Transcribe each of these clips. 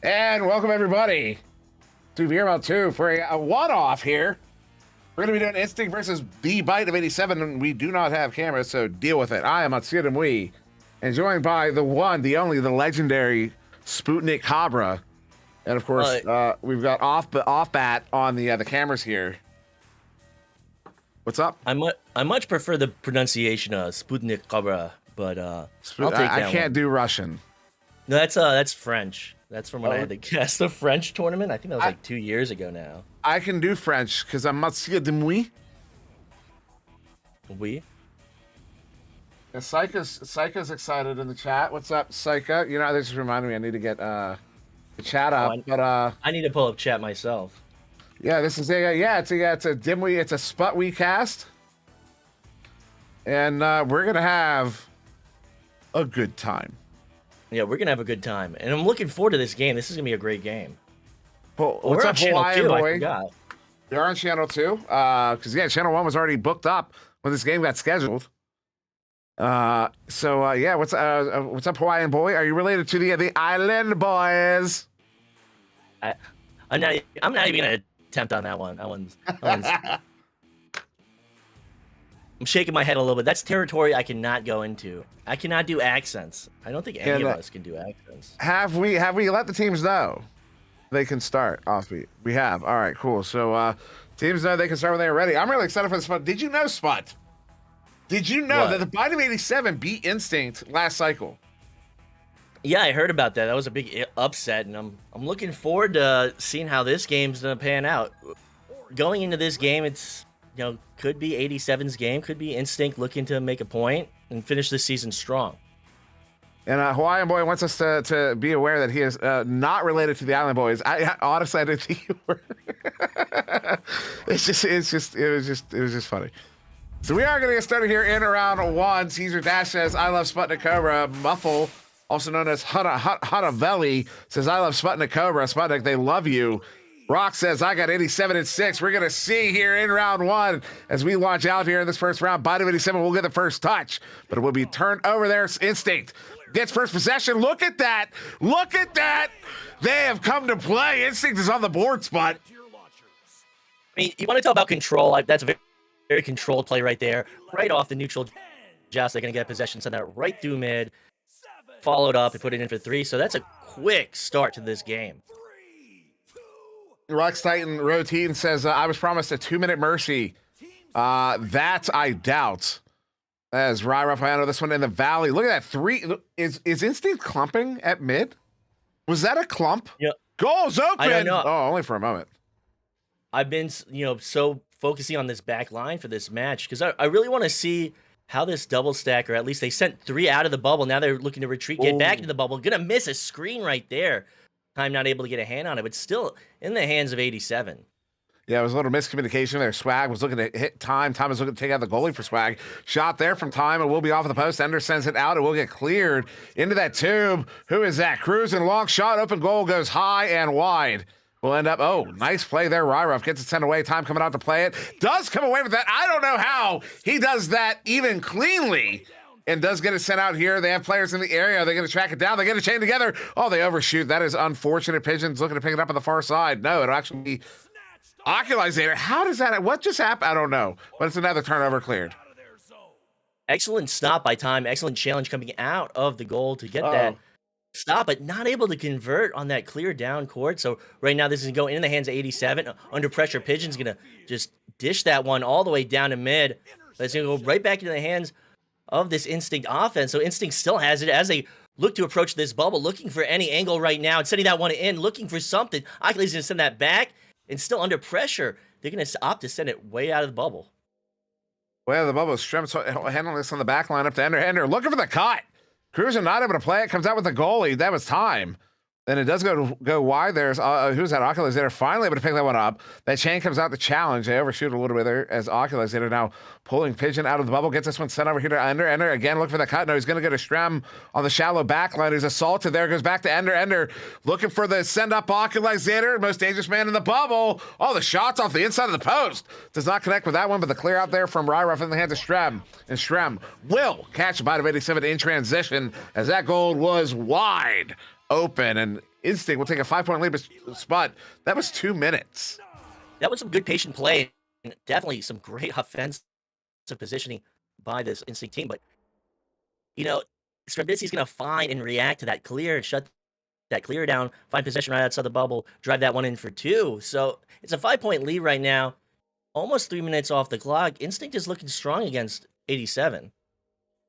And welcome everybody to VRML 2 for a one-off here. We're going to be doing Instinct versus the Bite of 87, and we do not have cameras, so deal with it. I am SirDimwi, and joined by the one, the only, the legendary SputnikKobra. And of course, we've got Offbeat on the cameras here. What's up? I much prefer the pronunciation of SputnikKobra, but I'll take that I can't do Russian. No, that's French. That's from when I had to guess the French tournament. I think that was like 2 years ago now. I can do French because I'm SirDimwi. Oui. Yeah, Psycho's excited in the chat. What's up, Psycho? You know, this just reminded me I need to get the chat up. I need to pull up chat myself. Yeah, this is it's a Dimwi, it's a SputWe cast, and we're gonna have a good time. Yeah, we're gonna have a good time, and I'm looking forward to this game. This is gonna be a great game. Well, what's up, Hawaiian boy? You're on channel 2, because channel 1 was already booked up when this game got scheduled. What's up, Hawaiian boy? Are you related to the Island Boys? I'm not even gonna attempt on that one. That one's I'm shaking my head a little bit. That's territory I cannot go into. I cannot do accents. I don't think any of us can do accents. Have we let the teams know they can start Offbeat? We have. All right, cool. So teams know they can start when they're ready. I'm really excited for the Sput. Did you know, Sput? Did you know that the Bite of 87 beat Instinct last cycle? Yeah, I heard about that. That was a big upset, and I'm looking forward to seeing how this game's gonna pan out. Going into this game, it's could be 87's game, could be Instinct looking to make a point and finish this season strong. And Hawaiian boy wants us to be aware that he is not related to the Island Boys. I honestly didn't think you were. It was just funny. So we are going to get started here in round 1. Caesar Dash says, "I love SputnikKobra." Muffle, also known as Hutavelli, says, "I love SputnikKobra." Sputnik, they love you. Rock says, "I got 87 and 6. We're going to see here in round 1 as we launch out here in this first round. Bite of 87 will get the first touch, but it will be turned over there. Instinct gets first possession. Look at that. Look at that. They have come to play. Instinct is on the board spot. I mean, you want to talk about control. That's a very controlled play right there. Right off the neutral just, they're going to get possession, send that right through mid. Followed up and put it in for 3. So that's a quick start to this game. Rex Titan Routine says, "I was promised a 2-minute mercy. That I doubt." As Rai Rafaano, this one in the valley. Look at that 3. Is Instinct clumping at mid? Was that a clump? Yep. Goals open. I don't know. Oh, only for a moment. I've been, so focusing on this back line for this match because I really want to see how this double stack, or at least they sent 3 out of the bubble. Now they're looking to retreat, get back into the bubble. Gonna miss a screen right there. Time not able to get a hand on it, but still in the hands of 87. Yeah, it was a little miscommunication there. Swag was looking to hit Time. Time was looking to take out the goalie for Swag. Shot there from Time. It will be off of the post. Ender sends it out. It will get cleared into that tube. Who is that? Cruising long shot. Open goal goes high and wide. Will end up, nice play there. Ryruff gets it sent away. Time coming out to play it. Does come away with that. I don't know how he does that even cleanly. And does get it sent out here. They have players in the area. They're going to track it down. They get it chained together. Oh, they overshoot. That is unfortunate. Pigeons looking to pick it up on the far side. No, it'll actually be Oculizator. How does that? What just happened? I don't know. But it's another turnover cleared. Excellent stop by Time. Excellent challenge coming out of the goal to get that stop, but not able to convert on that clear down court. So right now this is going in the hands of 87. Under pressure, Pigeon's going to just dish that one all the way down to mid. But it's going to go right back into the hands of this Instinct offense. So Instinct still has it as they look to approach this bubble, looking for any angle right now and sending that one in, looking for something. Oculus is going to send that back, and still under pressure, they're going to opt to send it way out of the bubble. Well, the bubble is handling this on the back line up to Ender. Ender looking for the cut. Cruiser not able to play it. Comes out with the goalie. That was Time. Then it does go wide. There's who's that? Oculizator finally able to pick that one up. That chain comes out the challenge. They overshoot a little bit there as Oculizator now pulling Pigeon out of the bubble. Gets this one sent over here to Ender. Ender again looking for the cut. No, he's going to go to Strem on the shallow back line. He's assaulted there. Goes back to Ender. Ender looking for the send up Oculizator. Most dangerous man in the bubble. Oh, the shots off the inside of the post. Does not connect with that one, but the clear out there from Ryruff in the hands of Strem. And Strem will catch a Bite of 87 in transition as that goal was wide open. And Instinct will take a 5-point lead, but Spud, that was 2 minutes. That was some good patient play and definitely some great offensive positioning by this Instinct team. But, you know, Strembitzky's going to find and react to that clear and shut that clear down, find possession right outside the bubble, drive that one in for 2. So it's a 5-point lead right now. Almost 3 minutes off the clock. Instinct is looking strong against 87.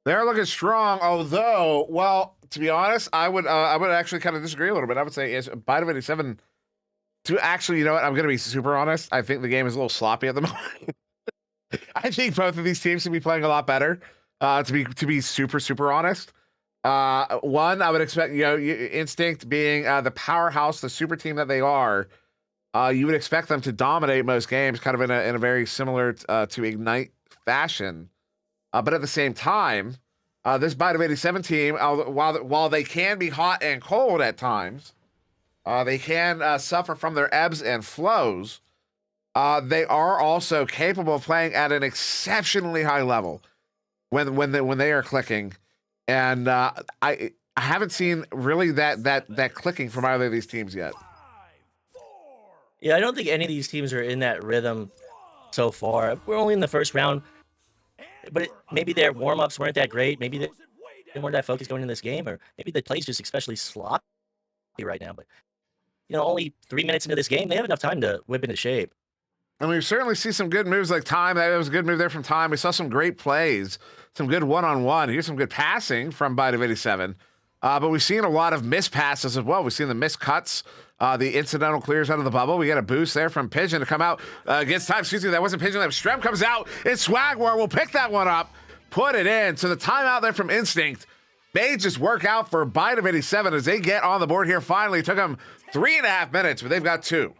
They're looking strong, although, well, to be honest, I would actually kind of disagree a little bit. I would say Bite of 87 to actually, you know what? I'm going to be super honest. I think the game is a little sloppy at the moment. I think both of these teams should be playing a lot better. To be super honest. One, I would expect, you know, Instinct being the powerhouse, the super team that they are. You would expect them to dominate most games, kind of in a very similar to Ignite fashion. But at the same time, this Bite of 87 team, while they can be hot and cold at times, they can suffer from their ebbs and flows. They are also capable of playing at an exceptionally high level when they are clicking, and I haven't seen really that clicking from either of these teams yet. Yeah, I don't think any of these teams are in that rhythm so far. We're only in the first round, but maybe their warm-ups weren't that great. Maybe they weren't that focused going into this game, or maybe the play's just especially sloppy right now. But, you know, only 3 minutes into this game, they have enough time to whip into shape. And we certainly see some good moves like Time. That was a good move there from Time. We saw some great plays, some good one-on-one. Here's some good passing from Bite of 87. But we've seen a lot of missed passes as well. We've seen the missed cuts, the incidental clears out of the bubble. We got a boost there from Pigeon to come out against Time. Excuse me, that wasn't Pigeon. That was Strem comes out. It's Swagwar. We'll pick that one up, put it in. So the timeout there from Instinct may just work out for Bite of 87 as they get on the board here finally. It took them 3.5 minutes, but they've got 2.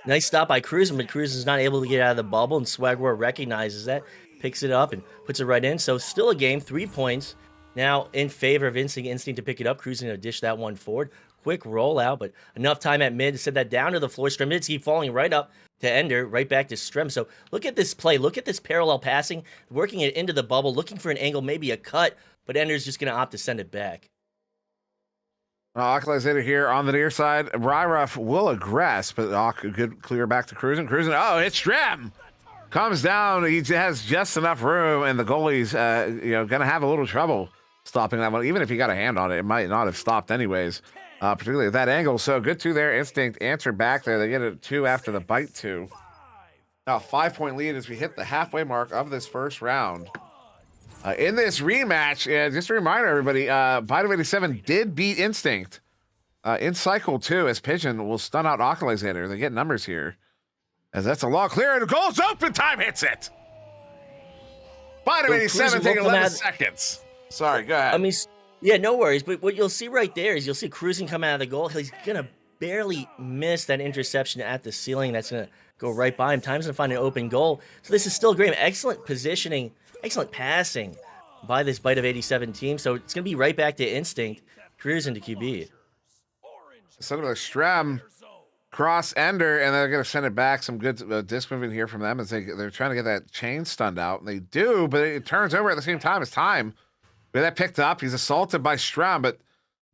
Nice stop by Cruisin', but Cruisin' is not able to get out of the bubble, and Swagwar recognizes that, picks it up, and puts it right in. So still a game, 3 points. Now in favor of Instinct. Instinct to pick it up. Cruisin' to dish that one forward. Quick rollout, but enough time at mid to set that down to the floor. Strembitzky falling right up to Ender, right back to Strem. So look at this play. Look at this parallel passing, working it into the bubble, looking for an angle, maybe a cut, but Ender's just going to opt to send it back. Occulizer here on the near side. Ryruff will aggress, but good clear back to Cruisin'. Cruisin', oh, it's Strem! Comes down, he has just enough room, and the goalie's gonna have a little trouble stopping that one. Even if he got a hand on it, it might not have stopped anyways, particularly at that angle. So good 2 there. Instinct answered back there. They get a 2 after the bite 2. Now 5-point lead as we hit the halfway mark of this first round. In this rematch, just a reminder, everybody, Bite of 87 did beat Instinct in Cycle 2 as Pigeon will stun out Occulizer. They get numbers here. As that's a long clear, and the goal's open, Time hits it! Bite of 87 taking 11 seconds. Sorry, go ahead. I mean, yeah, no worries, but what you'll see right there is you'll see Cruisin' come out of the goal. He's going to barely miss that interception at the ceiling. That's going to go right by him. Time's going to find an open goal. So this is still great. Excellent positioning. Excellent passing by this Bite of 87 team. So it's going to be right back to Instinct, Cruisin' to QB. Send it to Strem, cross Ender, and they're going to send it back. Some good disc movement here from them as they're trying to get that chain stunned out. And they do, but it turns over at the same time as Time. With that picked up, he's assaulted by Strem, but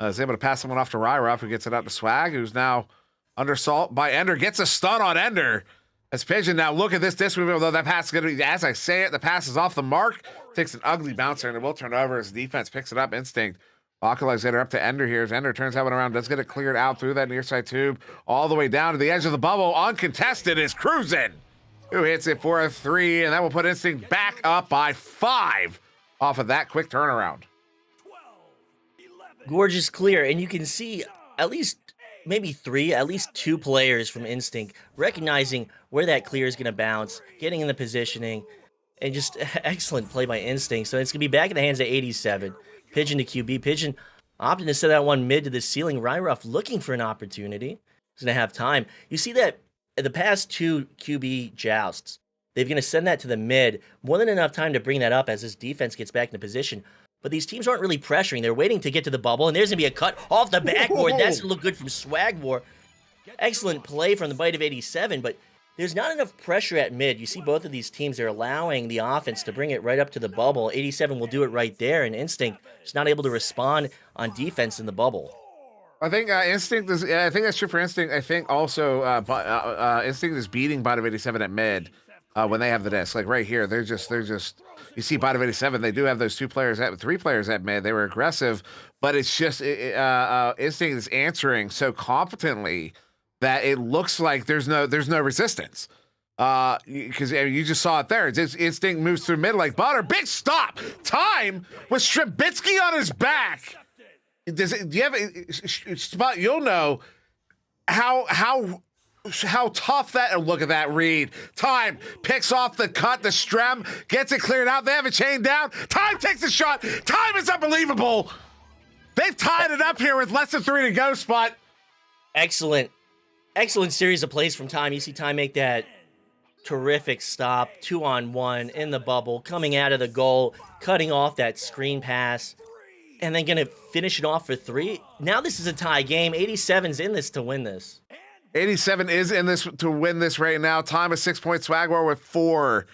is able to pass someone off to Ryruff, who gets it out to Swag, who's now under assault by Ender. Gets a stun on Ender. As Pigeon now look at this disc movement, although that pass is going to be, as I say it, the pass is off the mark. Takes an ugly bouncer, and it will turn over as defense picks it up. Instinct. Occulizer up to Ender here as Ender turns that one around, does get it cleared out through that near side tube, all the way down to the edge of the bubble. Uncontested is Cruisin', who hits it for a 3, and that will put Instinct back up by 5 off of that quick turnaround. Gorgeous clear, and you can see at least maybe 3, at least 2 players from Instinct recognizing where that clear is going to bounce, getting in the positioning, and just excellent play by Instinct. So it's going to be back in the hands of 87. Pigeon to QB. Pigeon opting to set that one mid to the ceiling. Ryruff looking for an opportunity. He's going to have time. You see that in the past 2 QB jousts, they're going to send that to the mid. More than enough time to bring that up as this defense gets back into position. But these teams aren't really pressuring. They're waiting to get to the bubble, and there's going to be a cut off the backboard. That's going to look good from Swagwar. Excellent play from the Bite of 87, but there's not enough pressure at mid. You see both of these teams, they're allowing the offense to bring it right up to the bubble. 87 will do it right there, and Instinct is not able to respond on defense in the bubble. I think Instinct is. Yeah, I think that's true for Instinct. I think also, Instinct is beating Bot of 87 at mid when they have the disc. Like right here, they're just. You see, Bot of 87. They do have those 3 players at mid. They were aggressive, but it's just Instinct is answering so competently that it looks like there's no resistance. Because you just saw it there. It's Instinct moves through mid like butter. Big stop. Time with Strabitsky on his back. Do you have a spot? You'll know how tough that. Look at that read. Time picks off the cut. The Strem gets it cleared out. They have a chain down. Time takes the shot. Time is unbelievable. They've tied it up here with less than 3 to go. Spot. Excellent series of plays from Time. You see Time make that terrific stop, 2-on-1 in the bubble, coming out of the goal, cutting off that screen pass, and then gonna finish it off for 3. Now this is a tie game. 87's in this to win this. 87 is in this to win this right now. Time is 6 points. Swagwar with 4.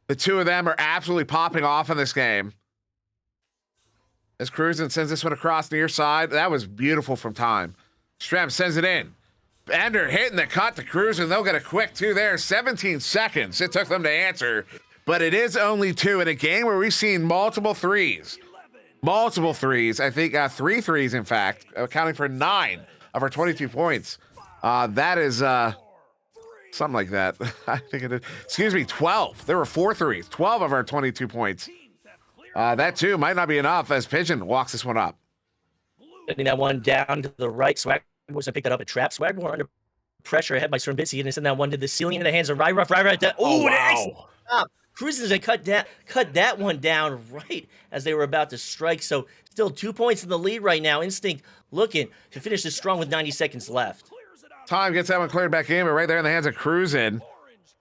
The two of them are absolutely popping off in this game. As Cruisin sends this one across near side. That was beautiful from Time. Strem sends it in. Ender hitting the cut to Cruisin. They'll get a quick 2 there. 17 seconds it took them to answer. But it is only 2 in a game where we've seen multiple threes. Multiple threes. I think 3 threes, in fact, accounting for 9 of our 22 points. That is something like that. I think it is. Excuse me, 12. There were 4 threes. 12 of our 22 points. That too might not be enough as Pigeon walks this one up. Getting that one down to the right. Swagwar was to pick that up at trap. Swagwar under pressure ahead by SirDimwi, and send that one to the ceiling in the hands of Ryruff. Oh, wow. Cruisin's cut that one down right as they were about to strike. So still 2 points in the lead right now. Instinct looking to finish this strong with 90 seconds left. Time gets that one cleared back in, but right there in the hands of Cruisin.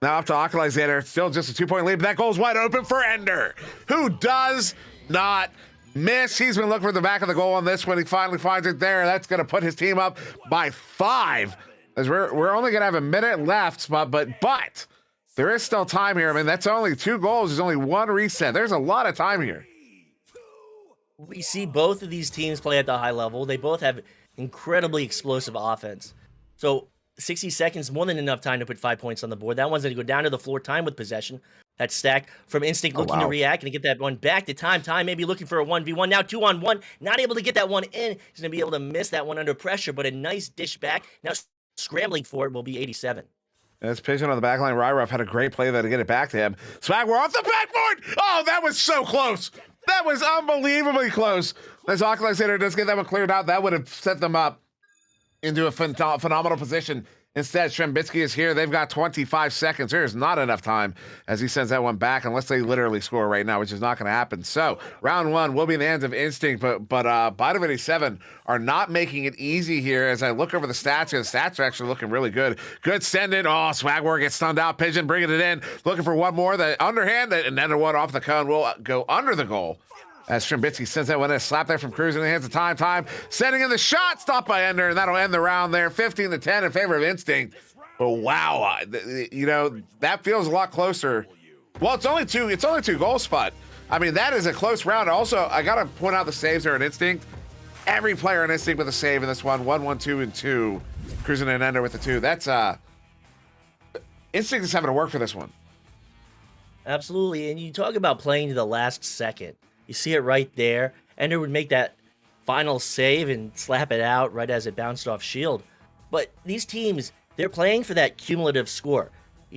Now up to Occulizator. Still just a 2-point lead, but that goal's wide open for Ender, who does not miss. He's been looking for the back of the goal on this one. He finally finds it there. That's going to put his team up by 5. As we're only going to have a minute left, but there is still time here. I mean, that's only 2 goals. There's only 1 reset. There's a lot of time here. We see both of these teams play at the high level. They both have incredibly explosive offense. So 60 seconds, more than enough time to put 5 points on the board. That one's going to go down to the floor. Time with possession. That stack from Instinct looking to react and get that one back to Time. Time maybe looking for a 1v1. Now 2-on-1. Not able to get that one in. He's going to be able to miss that one under pressure, but a nice dish back. Now scrambling for it will be 87. That's Pigeon on the back line. Ryruff had a great play there to get it back to him. Swagwar off the backboard. Oh, that was so close. That was unbelievably close. As Occulizator does get that one cleared out, that would have set them up into a phenomenal position. Instead, Strabitsky is here. They've got 25 seconds. There's not enough time as he sends that one back, unless they literally score right now, which is not going to happen. So, round 1 will be in the hands of Instinct, but Bottom 87 are not making it easy here. As I look over the stats here, the stats are actually looking really good. Good send in. Oh, Swagwar gets stunned out. Pigeon bringing it in. Looking for one more. The underhand, and then one off the cone will go under the goal. As Strabitsky sends that one in, a slap there from Cruz in the hands of Time. Time sending in the shot, stopped by Ender, and that'll end the round there. 15-10 in favor of Instinct. But wow, that feels a lot closer. Well, it's only two goals, Spot. I mean, that is a close round. Also, I gotta point out the saves there in Instinct. Every player in Instinct with a save in this one. 1, 2, and 2. Cruising and Ender with the 2. That's Instinct is having to work for this one. Absolutely, and you talk about playing to the last second. You see it right there. Ender would make that final save and slap it out right as it bounced off Shield. But these teams, they're playing for that cumulative score.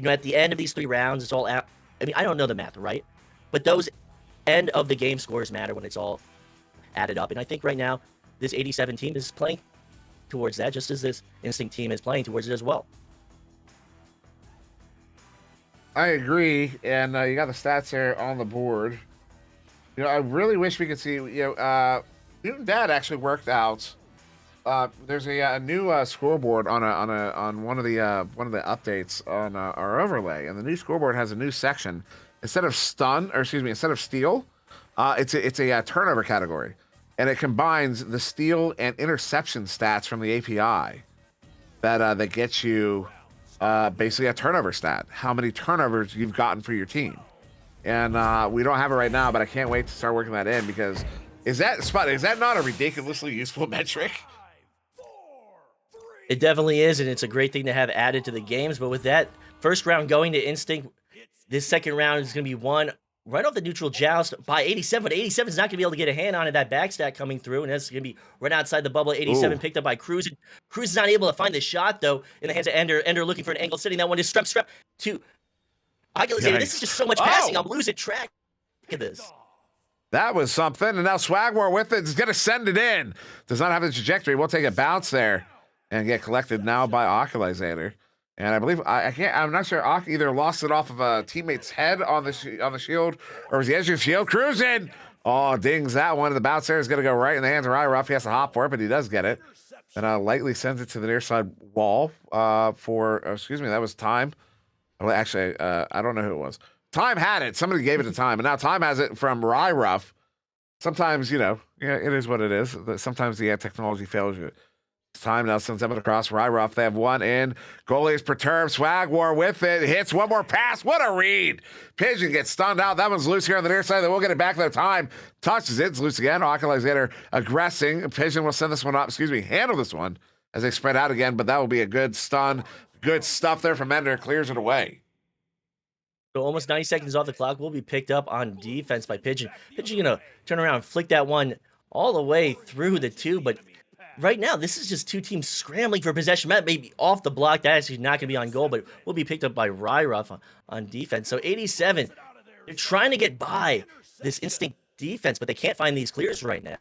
At the end of these 3 rounds, it's all out. I mean, I don't know the math, right? But those end of the game scores matter when it's all added up. And I think right now, this 87 team is playing towards that, just as this Instinct team is playing towards it as well. I agree. And you got the stats here on the board. I really wish we could see. Newton Dad actually worked out. There's a new scoreboard on one of the updates on our overlay, and the new scoreboard has a new section. Instead of steal, it's a turnover category, and it combines the steal and interception stats from the API that gets you basically a turnover stat, how many turnovers you've gotten for your team. And we don't have it right now, but I can't wait to start working that in, because is that not a ridiculously useful metric? It definitely is, and it's a great thing to have added to the games. But with that first round going to Instinct, this second round is going to be won right off the neutral joust by 87. But 87 is not going to be able to get a hand on it. That backstack coming through, and that's going to be right outside the bubble. 87 Ooh. picked up by Cruz. Cruz is not able to find the shot, though, in the hands of Ender. Ender looking for an angle, setting that one to strep to Oculasator. This is just so much passing. I'm losing track of this. That was something. And now Swagwar with it is going to send it in. Does not have the trajectory. We'll take a bounce there and get collected now by Oculasator. And I believe I'm not sure. Ock either lost it off of a teammate's head on the shield, or was the edge of the shield cruising. Oh, dings that one. The bounce there is going to go right in the hands of Ryruff. He has to hop for it, but he does get it. And lightly sends it to the near side wall excuse me, that was Time. Well, actually, I don't know who it was. Time had it. Somebody gave it to Time, and now Time has it from Ryruff. Sometimes, it is what it is. Sometimes the technology fails you. Time now sends them across Ryruff. They have one in. Goalie is perturbed. Swagwar with it. Hits one more pass. What a read. Pigeon gets stunned out. That one's loose here on the near side. They will get it back their Time. Touches it. It's loose again. Oculasator aggressing. Pigeon will send this one up. Handle this one as they spread out again. But that will be a good stun. Good stuff there from Ender. Clears it away. So almost 90 seconds off the clock will be picked up on defense by Pigeon. Pigeon going to turn around and flick that one all the way through the two, but right now, this is just two teams scrambling for possession. That may be off the block. That actually not going to be on goal, but will be picked up by Ryruff on defense. So 87, they're trying to get by this Instinct defense, but they can't find these clears right now.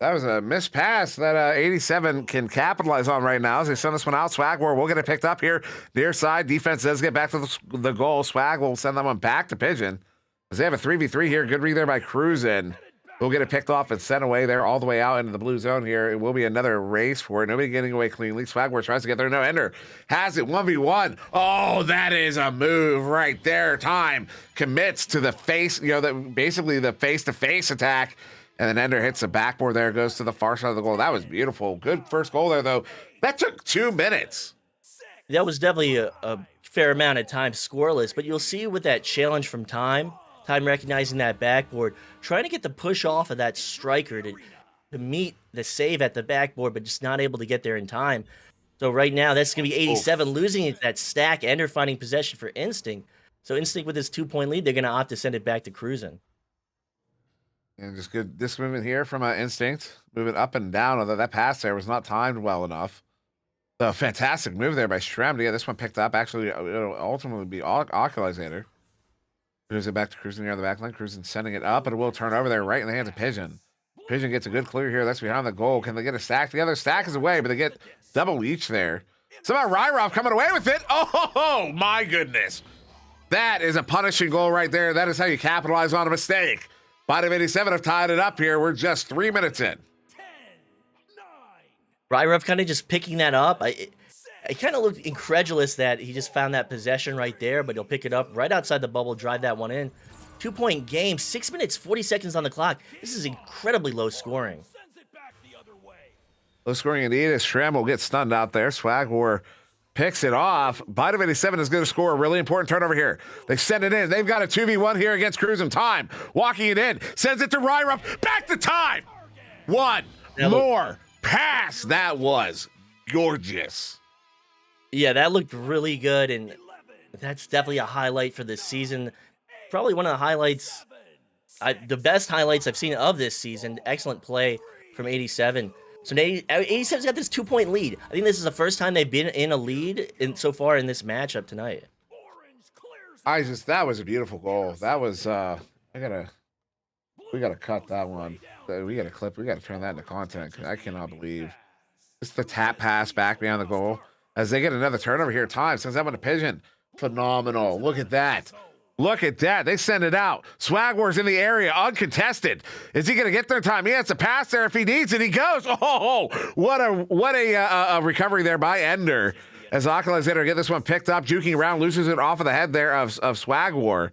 That was a missed pass that 87 can capitalize on right now as they send this one out. Swagwar will get it picked up here. Near side defense does get back to the goal. Swag will send that one back to Pigeon as they have a 3v3 here. Good read there by Cruisin'. We'll get it picked off and sent away there all the way out into the blue zone here. It will be another race for it. Nobody getting away cleanly. Swagwar tries to get there. No, Ender has it 1v1. Oh, that is a move right there. Time commits to the face, basically the face-to-face attack. And then Ender hits the backboard there, goes to the far side of the goal. That was beautiful. Good first goal there, though. That took 2 minutes. That was definitely a fair amount of time scoreless, but you'll see with that challenge from Time recognizing that backboard, trying to get the push off of that striker to meet the save at the backboard, but just not able to get there in time. So right now, that's going to be 87 losing it, that stack. Ender finding possession for Instinct. So Instinct with this 2-point lead, they're going to opt to send it back to Cruisin'. And just good this movement here from Instinct, moving up and down, although that pass there was not timed well enough. So fantastic move there by Shrem to get this one picked up. Actually, it'll ultimately be Oculasator. Moves it back to Cruisin' here on the back line. Cruisin' sending it up, and it will turn over there right in the hands of Pigeon. Pigeon gets a good clear here. That's behind the goal. Can they get a stack? The other stack is away, but they get double each there. Somehow Ryruff coming away with it. Oh, my goodness. That is a punishing goal right there. That is how you capitalize on a mistake. Bottom 87 have tied it up here. We're just 3 minutes in. Ryruff kind of just picking that up. I kind of looked incredulous that he just found that possession right there, but he'll pick it up right outside the bubble, drive that one in. 2-point game, 6 minutes, 40 seconds on the clock. This is incredibly low scoring. Low scoring indeed as Shrem will get stunned out there. Swagwar picks it off. Bottom 87 is going to score a really important turnover here. They send it in. They've got a 2v1 here against Cruisin'. Time walking it in. Sends it to Ryruff. Back to Time. One more pass. That was gorgeous. Yeah, that looked really good, and that's definitely a highlight for this season. Probably one of the highlights, the best highlights I've seen of this season. Excellent play from 87. So 87's got this 2-point lead. I think this is the first time they've been in a lead so far in this matchup tonight. That was a beautiful goal. That was we gotta cut that one. We gotta clip. We gotta turn that into content. I cannot believe it's the tap pass back behind the goal as they get another turnover here. Time sends that one to Pigeon. Phenomenal. Look at that. Look at that. They send it out. Swagwar's in the area, uncontested. Is he going to get there in time? He has to pass there if he needs it. He goes. Oh, what a recovery there by Ender. As Oculasator get this one picked up, juking around, loses it off of the head there of Swagwar.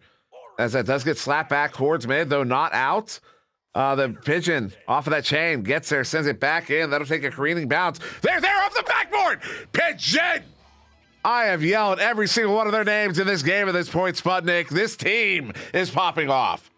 As that does get slapped back towards mid, though not out. The Pigeon off of that chain gets there, sends it back in. That'll take a careening bounce. They're there off the backboard. Pigeon! I have yelled every single one of their names in this game at this point, Sputnik. This team is popping off.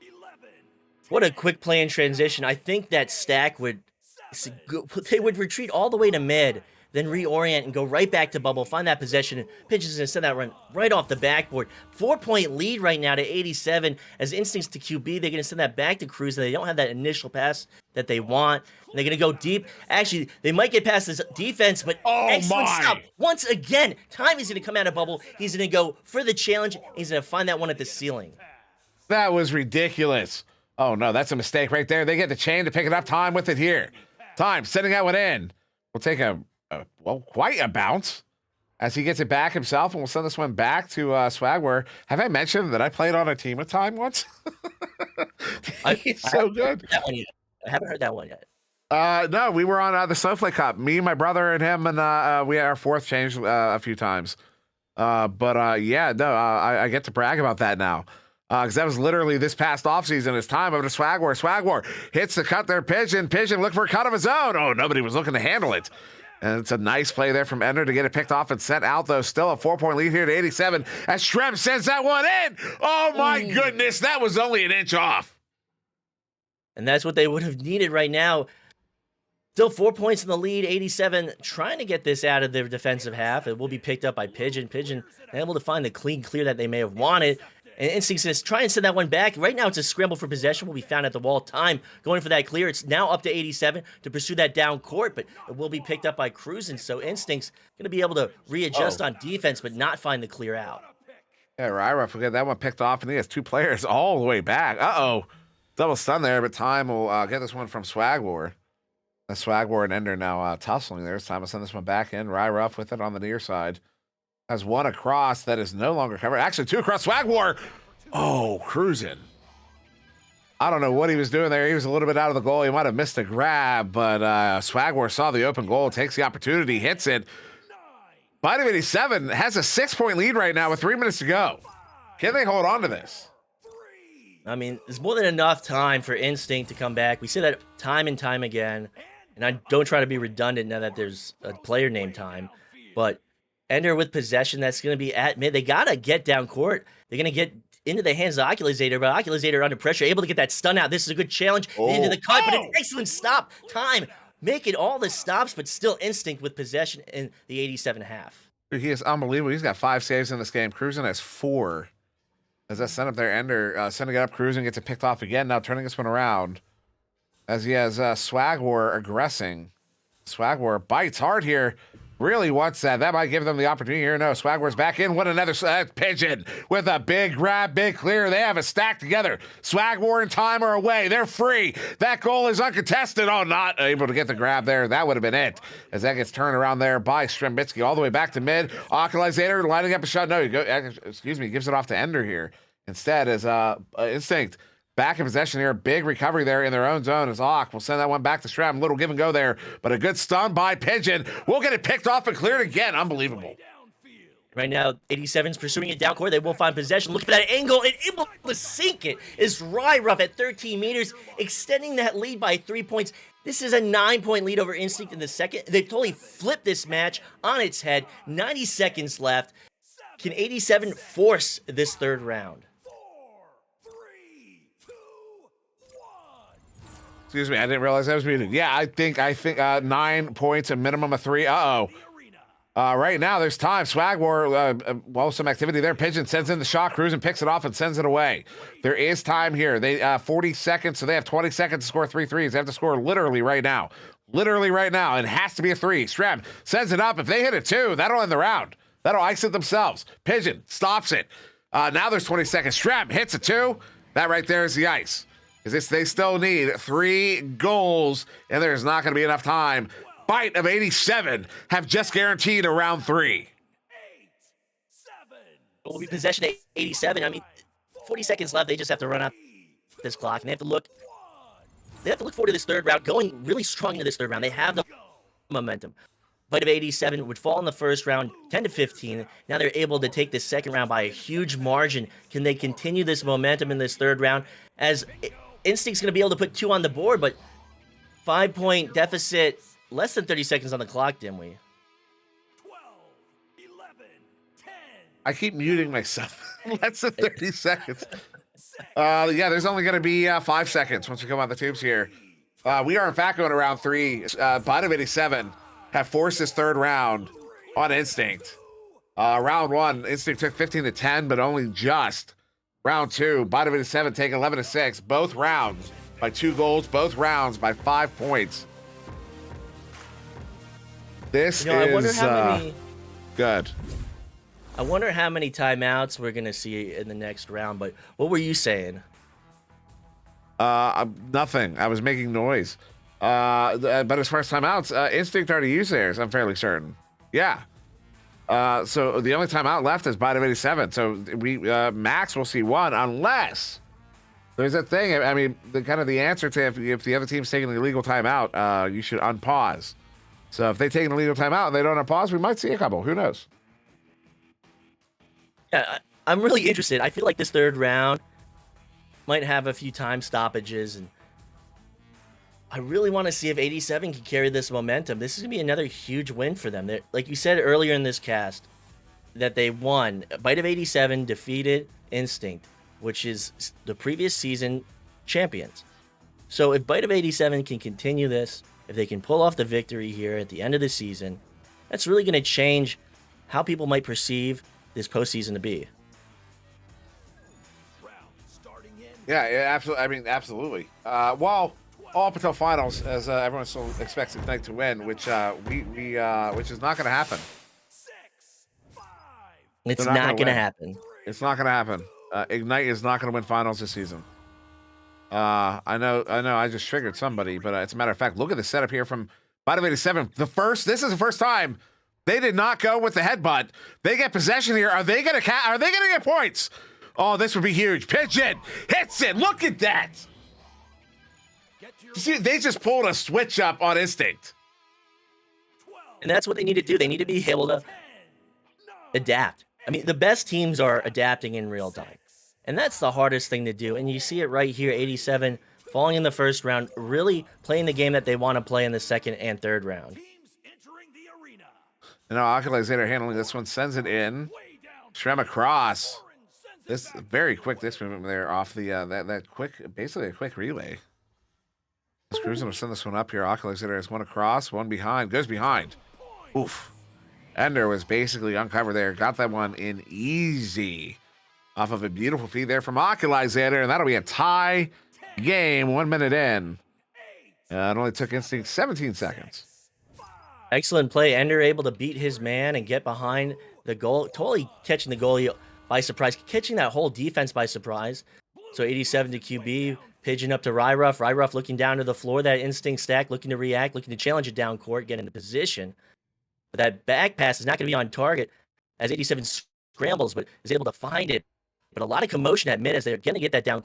What a quick play in transition. I think that stack they would retreat all the way to mid. then reorient and go right back to bubble, find that possession, and Pigeon's going to send that run right off the backboard. 4-point lead right now to 87. As instincts to QB, they're going to send that back to Cruz, and they don't have that initial pass that they want. And they're going to go deep. Actually, they might get past this defense, but excellent stop. Once again, time is going to come out of bubble. He's going to go for the challenge. He's going to find that one at the ceiling. That was ridiculous. Oh, no, that's a mistake right there. They get the chain to pick it up. Time with it here. Time sending that one in. We'll take well, quite a bounce as he gets it back himself, and we'll send this one back to Swagware. Have I mentioned that I played on a team with Time once? He's so good. I haven't heard that one yet. No, we were on the Snowflake Cup. Me, my brother, and him, and we had our fourth change a few times. Yeah, no, I get to brag about that now. Because that was literally this past offseason. It's time over to Swagware. Swagware hits the cut there. Pigeon look for a cut of his own. Oh, nobody was looking to handle it. And it's a nice play there from Ender to get it picked off and sent out, though. Still a 4-point lead here to 87 as Shrem sends that one in. Oh, my goodness. That was only an inch off. And that's what they would have needed right now. Still 4 points in the lead, 87, trying to get this out of their defensive half. It will be picked up by Pigeon. Pigeon able to find the clean clear that they may have wanted. And Instincts says, try and send that one back. Right now, it's a scramble for possession. Will be found at the wall. Time going for that clear. It's now up to 87 to pursue that down court, but it will be picked up by Cruz. And so Instincts going to be able to readjust on defense, but not find the clear out. Yeah, Ryra, forget that one picked off, and he has two players all the way back. Double stun there, but Time will get this one from Swagwar. The Swagwar and Ender now tussling there. It's time to send this one back in. Ryra with it on the near side. Has one across that is no longer covered. Actually, two across. Swagwar. Oh, cruising. I don't know what he was doing there. He was a little bit out of the goal. He might have missed a grab, but Swagwar saw the open goal, takes the opportunity, hits it. Bite of 87 has a 6-point lead right now with 3 minutes to go. Can they hold on to this? I mean, there's more than enough time for Instinct to come back. We say that time and time again, and I don't try to be redundant now that there's a player named Time, but Ender with possession, that's going to be at mid. They got to get down court. They're going to get into the hands of Oculazator, but Oculazator under pressure, able to get that stun out. This is a good challenge into the cut, but an excellent stop. Time making all the stops, but still Instinct with possession in the 87 half. He is unbelievable. He's got 5 saves in this game. Cruising has 4. As that sent up there, Ender sending it up, Cruising gets it picked off again. Now turning this one around as he has Swagwar aggressing. Swagwar bites hard here. Really wants that. That might give them the opportunity here. No, Swagwar's back in. What another Pigeon with a big grab, big clear. They have a stack together. Swagwar and Time are away. They're free. That goal is uncontested. Oh, not able to get the grab there. That would have been it. As that gets turned around there by Strembitsky all the way back to mid. Oculazator lining up a shot. No, gives it off to Ender here. Instead, as Instinct back in possession here. Big recovery there in their own zone as Ock will send that one back to Strem. Little give and go there, but a good stun by Pigeon. We'll get it picked off and cleared again. Unbelievable. Right now, 87's pursuing it down court. They will find possession. Look for that angle and able to sink it is Ryruff at 13 meters, extending that lead by 3 points. This is a 9-point lead over Instinct in the second. They've totally flipped this match on its head. 90 seconds left. Can 87 force this third round? Excuse me, I didn't realize I was muted. Yeah, I think 9 points, a minimum of 3. Right now, there's time. Swagwar, some activity there. Pigeon sends in the shot, Cruising picks it off and sends it away. There is time here. They 40 seconds, so they have 20 seconds to score 3 threes. They have to score literally right now. It has to be a 3. Strem sends it up. If they hit a 2, that'll end the round. That'll ice it themselves. Pigeon stops it. Now there's 20 seconds. Strem hits a 2. That right there is the ice. They still need 3 goals, and there's not going to be enough time. Bite of 87 have just guaranteed a round 3. It will be possession at 87. I mean, 40 seconds left. They just have to run out this clock, and they have to look forward to this third round, going really strong into this third round. They have the momentum. Bite of 87 would fall in the first round, 10-15. Now they're able to take the second round by a huge margin. Can they continue this momentum in this third round? As Instinct's going to be able to put 2 on the board, but 5-point deficit, less than 30 seconds on the clock, Dimwi. 12, 11, 10. I keep muting myself. Less than 30 seconds. Yeah, there's only going to be 5 seconds once we come on the tubes here. We are, in fact, going to round 3. Bite of 87 have forced this third round on Instinct. Round 1, Instinct took 15-10, but only just. Round 2, Bottom 87 take 11-6. Both rounds by 2 goals. Both rounds by 5 points. This I wonder is how many. good. I wonder how many timeouts we're gonna see in the next round. But what were you saying? Nothing. I was making noise. But as far as timeouts, Instinct already used theirs, I'm fairly certain. Yeah. So the only timeout left is Bottom 87. So we max will see 1 unless there's a thing. I mean, the answer to if the other team's taking an illegal timeout, you should unpause. So if they take an illegal timeout and they don't unpause, we might see a couple. Who knows? Yeah, I'm really interested. I feel like this third round might have a few time stoppages, and I really want to see if 87 can carry this momentum. This is going to be another huge win for them. Like you said earlier in this cast, that they won. Bite of 87 defeated Instinct, which is the previous season champions. So if Bite of 87 can continue this, if they can pull off the victory here at the end of the season, that's really going to change how people might perceive this postseason to be. Yeah, absolutely. I mean, absolutely. Well, all up until finals, as everyone still expects Ignite to win, which which is not going to happen. It's not going to happen. It's not going to happen. Ignite is not going to win finals this season. I know. I just triggered somebody, but as a matter of fact, look at the setup here from Bottom 87. This is the first time they did not go with the headbutt. They get possession here. Are they going to get points? Oh, this would be huge. Pigeon hits it. Look at that. You see, they just pulled a switch up on Instinct. And that's what they need to do. They need to be able to adapt. I mean, the best teams are adapting in real time. And that's the hardest thing to do. And you see it right here, 87 falling in the first round, really playing the game that they want to play in the second and third round. You know, Alkalizator handling this one, sends it in. Shrem across. This very quick, this movement there off the that quick, basically a quick relay. Cruising will send this one up here. Alkalizator has one across, one behind, goes behind. Oof. Ender was basically uncovered there. Got that one in easy. Off of a beautiful feed there from Alkalizator, and that'll be a tie game 1 minute in. It only took Instinct 17 seconds. Excellent play. Ender able to beat his man and get behind the goal. Totally catching the goalie by surprise. Catching that whole defense by surprise. So 87 to QB. Pigeon up to Ryruff. Ryruff looking down to the floor. That Instinct stack looking to react. Looking to challenge it down court. Get into position. But that back pass is not going to be on target as 87 scrambles, but is able to find it. But a lot of commotion at mid as they're going to get that down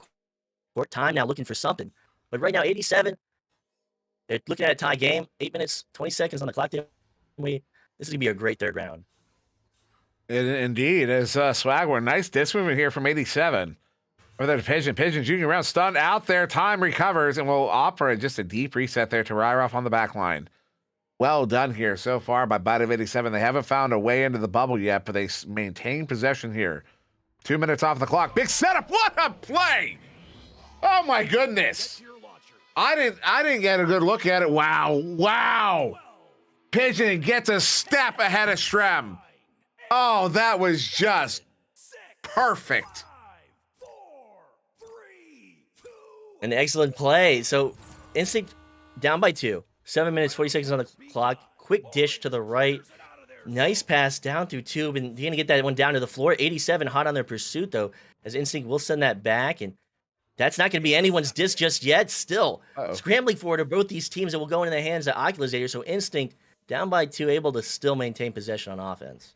court. Time now looking for something. But right now, 87, they're looking at a tie game. 8 minutes, 20 seconds on the clock. This is going to be a great third round. Indeed, as Swagward. Nice disc movement here from 87. Or that Pigeon. Pigeon junior round stunned out there. Time recovers and will offer just a deep reset there to Ryroff on the back line. Well done here so far by Bite of 87. They haven't found a way into the bubble yet, but they maintain possession here. 2 minutes off the clock. Big setup. What a play! Oh my goodness! I didn't get a good look at it. Wow! Pigeon gets a step ahead of Shrem. Oh, that was just perfect. An excellent play. So Instinct down by 2. 7 minutes, 40 seconds on the clock. Quick dish to the right. Nice pass down through tube, and you're going to get that one down to the floor. 87 hot on their pursuit, though, as Instinct will send that back, and that's not going to be anyone's disc just yet. Still, scrambling forward are both these teams that will go into the hands of Oculazator, so Instinct down by 2, able to still maintain possession on offense.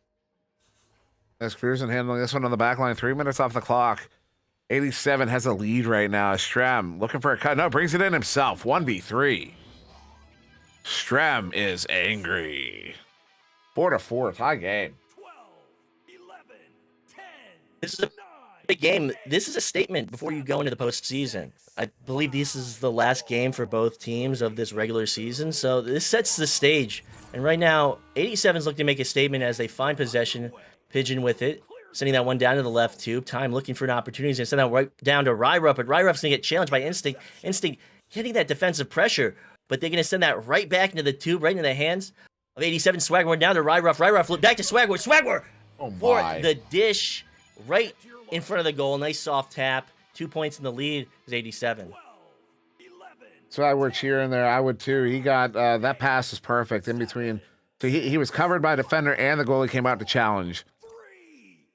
As Cruisin handling this one on the back line. 3 minutes off the clock. 87 has a lead right now. Strem looking for a cut. No, brings it in himself. 1v3. Strem is angry. 4-4, tie game. 12, 11, 10, This is a big game. This is a statement before you go into the postseason. I believe this is the last game for both teams of this regular season, so this sets the stage. And right now, 87's looking to make a statement as they find possession. Pigeon with it, sending that one down to the left tube. Time looking for an opportunity to send that right down to Ryruff, but Ryruff's going to get challenged by Instinct. Instinct getting that defensive pressure, but they're going to send that right back into the tube, right into the hands of 87. Swagmore down to Ryruff. Ryruff flip back to Swagmore. Swagmore Oh for my. the dish right in front of the goal. Nice soft tap. 2 points in the lead is 87. So I were cheering there. I would too. He got that pass was perfect in between. So he was covered by a defender and the goalie came out to challenge.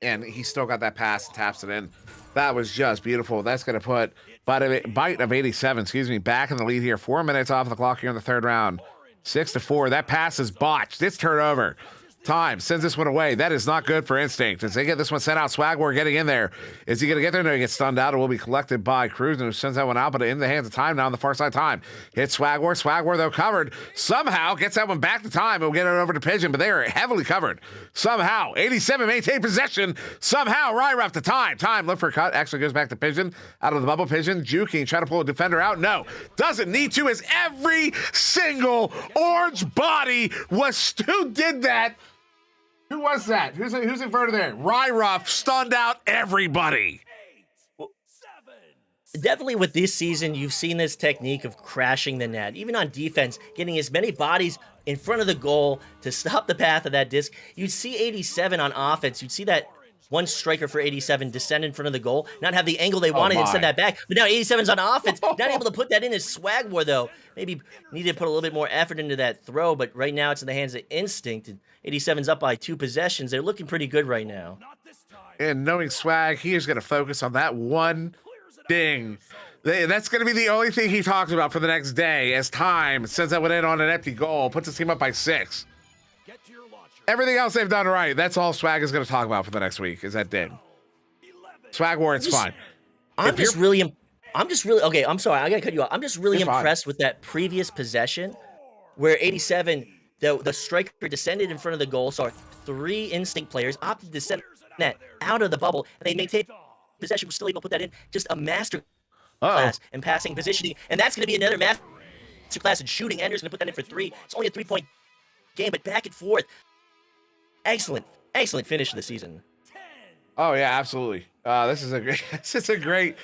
And he still got that pass and taps it in. That was just beautiful. That's going to put Bite of 87, back in the lead here. 4 minutes off the clock here in the third round. 6-4. That pass is botched. It's turnover. Time sends this one away. That is not good for Instinct. As they get this one sent out, Swagwar getting in there. Is he going to get there? No, he gets stunned out. It will be collected by Cruz, who sends that one out, but in the hands of Time now on the far side. Time hits Swagwar. Swagwar, though, covered. Somehow gets that one back to Time. We'll get it over to Pigeon, but they are heavily covered. Somehow, 87 maintain possession. Somehow, Ryruff to Time. Time look for a cut. Actually goes back to Pigeon. Out of the bubble. Pigeon juking, trying to pull a defender out. No, doesn't need to, as every single orange body who did that. Who was that? Who's inverted there? Ryruff stunned out everybody. Definitely with this season, you've seen this technique of crashing the net. Even on defense, getting as many bodies in front of the goal to stop the path of that disc. You'd see 87 on offense. You'd see that one striker for 87 descend in front of the goal, not have the angle they wanted and send that back. But now 87's on offense, not able to put that in as Swagwar, though. Maybe needed to put a little bit more effort into that throw, but right now it's in the hands of Instinct. And 87's up by 2 possessions. They're looking pretty good right now. And knowing Swag, he is going to focus on that one thing. That's going to be the only thing he talks about for the next day, as Time sends that one in on an empty goal, puts his team up by 6. Everything else they've done right. That's all Swag is going to talk about for the next week, is that ding. Swagwar, it's fine. I'm just really, okay, I'm sorry, I got to cut you off. I'm just really impressed with that previous possession where 87, the striker descended in front of the goal, saw 3 Instinct players opted to send that out of the bubble, and they maintained possession, was still able to put that in. Just a master class in passing, positioning, and that's going to be another master class in shooting. Ender's going to put that in for 3. It's only a 3-point game, but back and forth. Excellent finish of the season. Oh yeah, absolutely. This is a great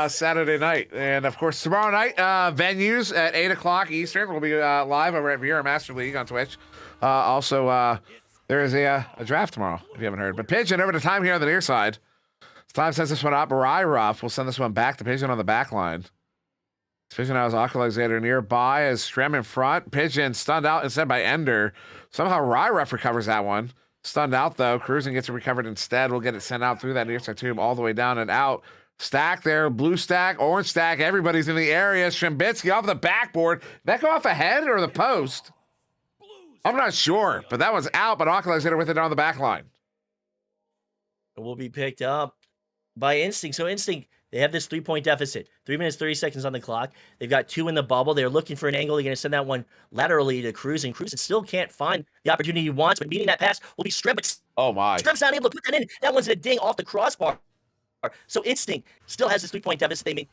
Saturday night, and of course tomorrow night venues at 8:00 Eastern. We'll be live over at Vera Master League on Twitch. Also, there is a draft tomorrow if you haven't heard. But Pigeon over to Time here on the near side. Time sends this one up. Ryruff will send this one back to Pigeon on the back line. Pigeon has Alexander nearby as Strem in front. Pigeon stunned out instead by Ender. Somehow Ryruff recovers that one. Stunned out though. Cruising gets it recovered instead. We'll get it sent out through that near side tube all the way down and out. Stack there. Blue stack, orange stack. Everybody's in the area. Shembitsky off the backboard. Did that go off a head or the post? I'm not sure, but that one's out. But Alexander with it on the back line. It will be picked up by Instinct. So Instinct, they have this 3-point deficit. 3 minutes, 30 seconds on the clock. They've got 2 in the bubble. They're looking for an angle. They're going to send that one laterally to Cruz, and Cruz still can't find the opportunity he wants. But beating that pass will be Strem. But oh my! Strem's not able to put that in. That one's a ding off the crossbar. So Instinct still has this 3-point deficit. They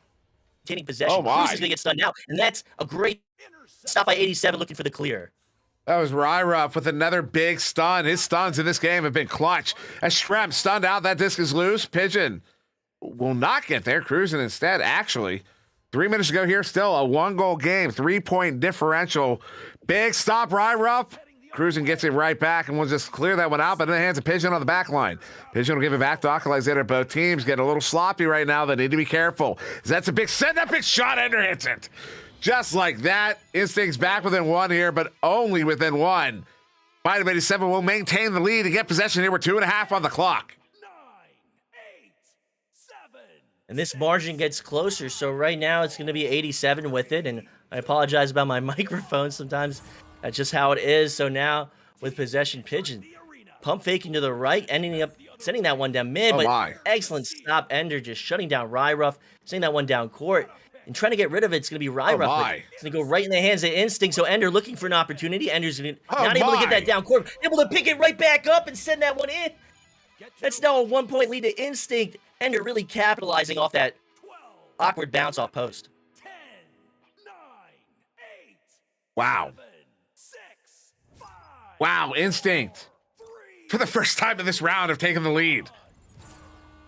maintaining possession. Oh my! Cruz is going to get stunned now, and that's a great stop by 87, looking for the clear. That was Ryruff with another big stun. His stuns in this game have been clutch. As Strem stunned out, that disc is loose. Pigeon will not get there. Cruising instead, actually. 3 minutes to go here. Still a 1-goal game. 3-point differential. Big stop, Ryruff. Cruising gets it right back, and we'll just clear that one out, but in the hands of Pigeon on the back line. Pigeon will give it back to Alexander. Both teams getting a little sloppy right now. They need to be careful. That's a big send up, big shot. Ender hits it. Just like that. Instinct's back within 1 here, but only within 1. Bite of 87 will maintain the lead and get possession here with 2.5 on the clock. And this margin gets closer, so right now it's going to be 87 with it, and I apologize about my microphone. Sometimes that's just how it is. So now with possession, Pigeon pump faking to the right, ending up sending that one down mid, excellent stop. Ender just shutting down Ryruff, sending that one down court, and trying to get rid of it. It's going to be Ryruff. It's going to go right in the hands of Instinct, so Ender looking for an opportunity. Ender's not able to get that down court, able to pick it right back up and send that one in. That's now a 1-point lead to Instinct. Ender really capitalizing off that awkward bounce off post. 10, 9, 8, wow. 7, 6, 5, wow, Instinct. For the first time in this round have taken the lead.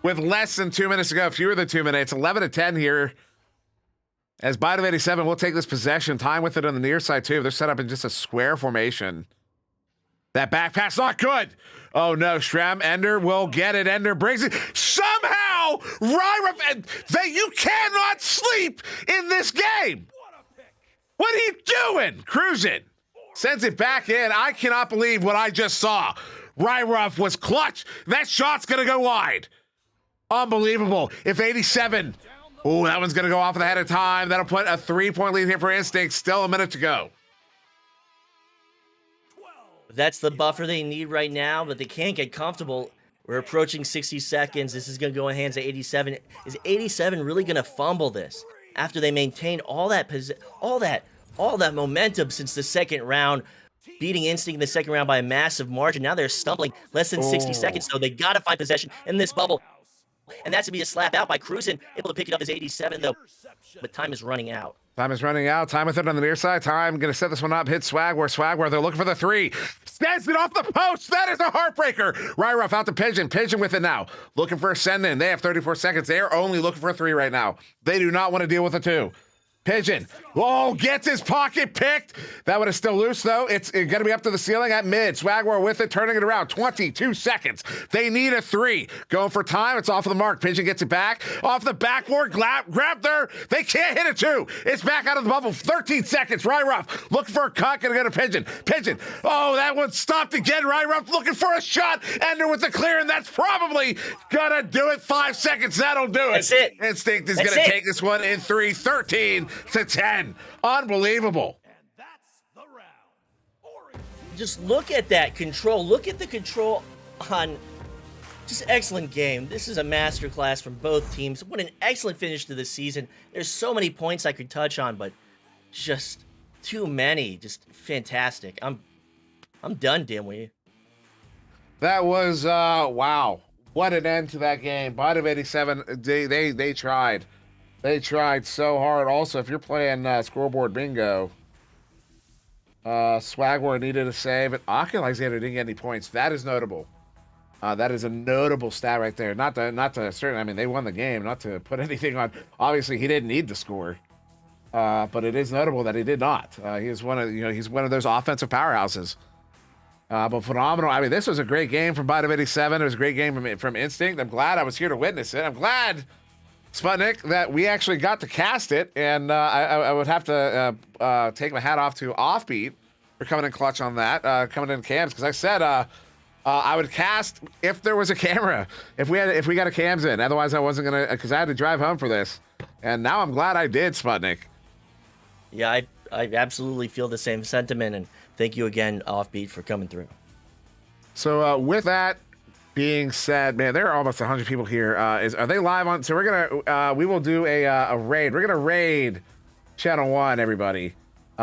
With less than 2 minutes to go, fewer than 2 minutes, 11-10 here. As Bite of 87 will take this possession. Time with it on the near side too. They're set up in just a square formation. That back pass not good. Oh no, Shrem. Ender will get it. Ender brings it. Somehow, Ryra, you cannot sleep in this game. What are you doing? Cruising. Sends it back in. I cannot believe what I just saw. Ryruff was clutch. That shot's going to go wide. Unbelievable. If 87. Oh, that one's going to go off ahead of time. That'll put a 3-point lead here for Instinct. Still a minute to go. That's the buffer they need right now, but they can't get comfortable. We're approaching 60 seconds. This is going to go in hands of 87. Is 87 really going to fumble this after they maintain all that momentum since the second round, beating Instinct in the second round by a massive margin? Now they're stumbling less than 60 seconds, so they got to find possession in this bubble. And that's going to be a slap out by Cruzen, able to pick it up as 87, though. But time is running out. Time is running out. Time with it on the near side. Time going to set this one up. Hit Swagware. They're looking for the three. Stands it off the post. That is a heartbreaker. Ryruff out to Pigeon. Pigeon with it now. Looking for a send in. They have 34 seconds. They are only looking for a three right now. They do not want to deal with a two. Pigeon. Oh, gets his pocket picked. That one is still loose, though. It's going to be up to the ceiling at mid. Swagware with it, turning it around. 22 seconds. They need a three. Going for time. It's off of the mark. Pigeon gets it back. Off the backboard. Grab there. They can't hit a two. It's back out of the bubble. 13 seconds. Ryruff looking for a cut. Going to go to Pigeon. Pigeon. Oh, that one stopped again. Ryruff looking for a shot. Ender with the clear, and that's probably going to do it. 5 seconds. That'll do it. That's it. Instinct is going to take this one in 3. 13-10. Unbelievable. And that's the round. Just look at that control. Look at the control on just excellent game. This is a masterclass from both teams. What an excellent finish to the season. There's so many points I could touch on, but just too many. Just fantastic. I'm done, Dimwi. That was wow. What an end to that game. Bottom 87. They tried. They tried so hard. Also, if you're playing scoreboard bingo, Swagware needed a save, and Aki Alexander didn't get any points. That is notable. That is a notable stat right there. Not to certainly. I mean, they won the game. Not to put anything on. Obviously, he didn't need to score, but it is notable that he did not. He is he's one of those offensive powerhouses. But phenomenal. I mean, this was a great game from Bottom 87. It was a great game from Instinct. I'm glad I was here to witness it. I'm glad, Sputnik, that we actually got to cast it, and I would have to take my hat off to Offbeat for coming in clutch on that, coming in cams, because I said I would cast if there was a camera, if we got a cams in. Otherwise, I wasn't gonna, because I had to drive home for this, and now I'm glad I did, Sputnik. Yeah, I absolutely feel the same sentiment, and thank you again, Offbeat, for coming through. So with that being said, man, there are almost 100 people here. Are they live on? So we will do a raid. We're gonna raid channel 1, everybody.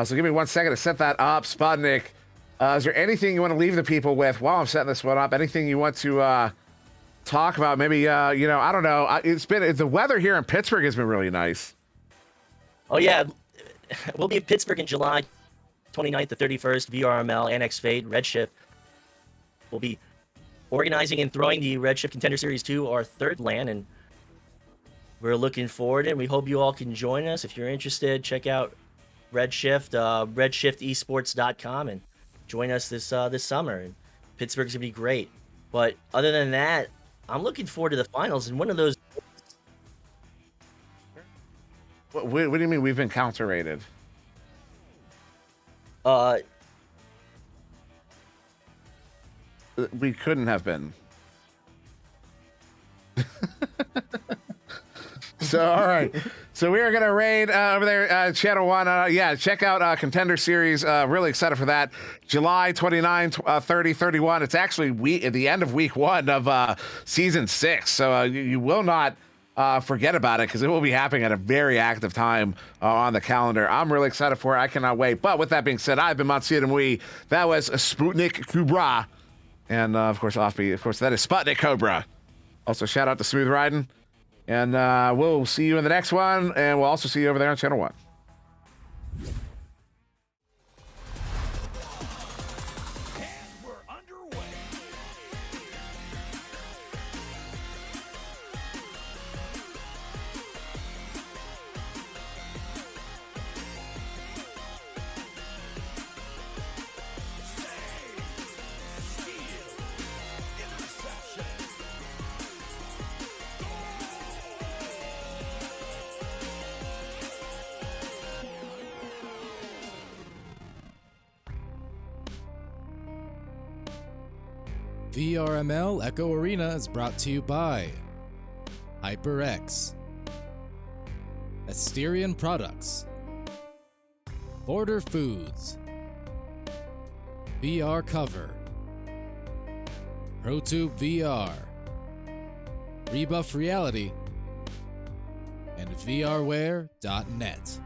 So give me 1 second to set that up. Sputnik, is there anything you want to leave the people with while I'm setting this one up? Anything you want to talk about? Maybe I don't know. The weather here in Pittsburgh has been really nice. Oh yeah, we'll be in Pittsburgh in July 29th to 31st. VRML, Annex Fade, Redshift. We'll be organizing and throwing the Redshift Contender Series 2, our third LAN, and we're looking forward, and we hope you all can join us. If you're interested, check out Redshift, redshiftesports.com, and join us this summer. And Pittsburgh's gonna be great. But other than that, I'm looking forward to the finals, and one of those. What do you mean we've been counter-rated? We couldn't have been. So, all right. So we are going to raid over there, channel 1. Yeah, check out Contender Series. Really excited for that. July 29, 30, 31. It's actually at the end of week 1 of season 6. So you will not forget about it, because it will be happening at a very active time on the calendar. I'm really excited for it. I cannot wait. But with that being said, I've been SirDimwi. That was SputnikKobra. And, of course, Offbeat. Of course, that is SputnikKobra. Also, shout out to Smooth Riding. And we'll see you in the next one. And we'll also see you over there on Channel 1. VRML Echo Arena is brought to you by HyperX, Asterion Products, Border Foods, VR Cover, ProTube VR, Rebuff Reality, and VRware.net.